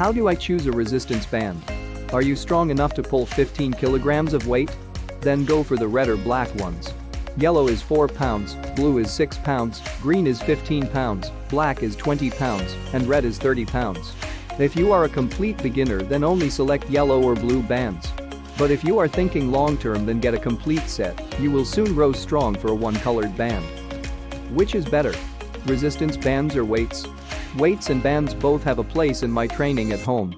How do I choose a resistance band? Are you strong enough to pull 15 kilograms of weight? Then go for the red or black ones. Yellow is 4 pounds, blue is 6 pounds, green is 15 pounds, black is 20 pounds, and red is 30 pounds. If you are a complete beginner, then only select yellow or blue bands. But if you are thinking long-term, then get a complete set. You will soon grow strong for a one-colored band. Which is better? Resistance bands or weights? Weights and bands both have a place in my training at home.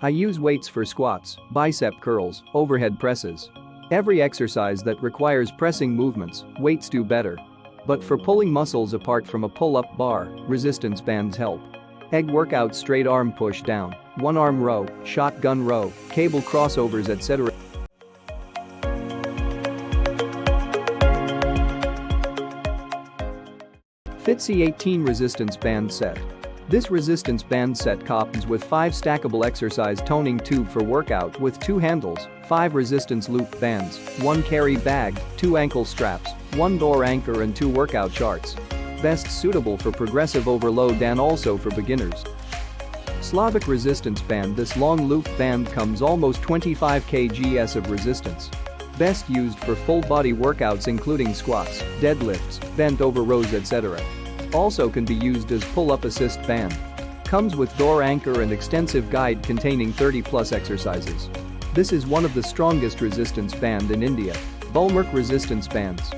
I use weights for squats, bicep curls, overhead presses. Every exercise that requires pressing movements, weights do better. But for pulling muscles apart from a pull-up bar, resistance bands help. Egg workout, straight arm push down, one arm row, shotgun row, cable crossovers, etc. Fitzy 18 resistance band set. This resistance band set comes with 5 stackable exercise toning tube for workout with 2 handles, 5 resistance loop bands, 1 carry bag, 2 ankle straps, 1 door anchor and 2 workout charts. Best suitable for progressive overload and also for beginners. Slavic resistance band. This long loop band comes almost 25 kgs of resistance. Best used for full body workouts including squats, deadlifts, bent over rows, etc. Also can be used as pull-up assist band. Comes with door anchor and extensive guide containing 30+ exercises. This is one of the strongest resistance band in India. Bulwark resistance bands.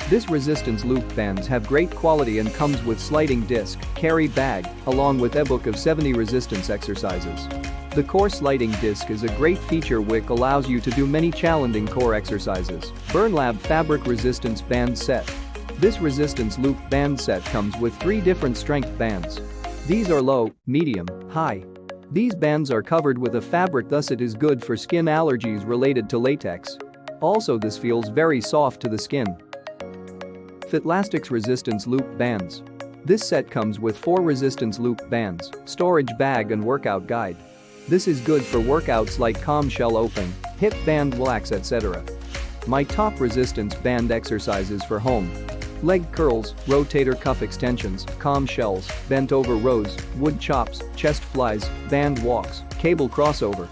This resistance loop bands have great quality and comes with sliding disc, carry bag, along with a book of 70 resistance exercises. The core sliding disc is a great feature which allows you to do many challenging core exercises. Burnlab fabric resistance band set. This resistance loop band set comes with 3 different strength bands. These are low, medium, high. These bands are covered with a fabric, thus it is good for skin allergies related to latex. Also, this feels very soft to the skin. Fitlastics resistance loop bands. This set comes with 4 resistance loop bands, storage bag and workout guide. This is good for workouts like calm shell open, hip band relax, etc. My top resistance band exercises for home: leg curls, rotator cuff extensions, calm shells, bent over rows, wood chops, chest flies, band walks, cable crossover.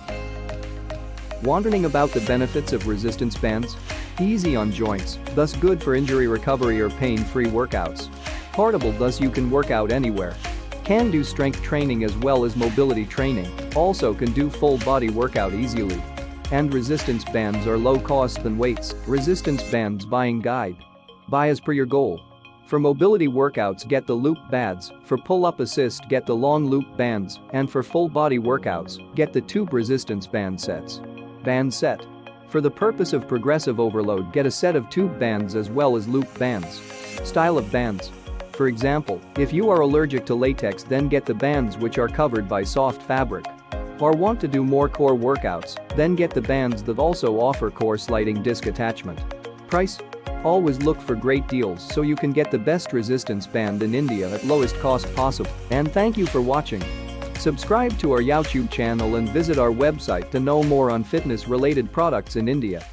Wondering about the benefits of resistance bands? Easy on joints, thus good for injury recovery or pain-free workouts. Portable, thus you can work out anywhere. Can do strength training as well as mobility training, also can do full body workout easily. And resistance bands are low cost than weights. Resistance bands buying guide. Buy as per your goal. For mobility workouts, get the loop bands. For pull-up assist, get the long loop bands. And for full body workouts, get the tube resistance band sets. Band set. For the purpose of progressive overload, get a set of tube bands as well as loop bands. Style of bands. For example, if you are allergic to latex, then get the bands which are covered by soft fabric. Or want to do more core workouts, then get the bands that also offer core sliding disc attachment. Price? Always look for great deals so you can get the best resistance band in India at lowest cost possible. And thank you for watching. Subscribe to our YouTube channel and visit our website to know more on fitness related products in India.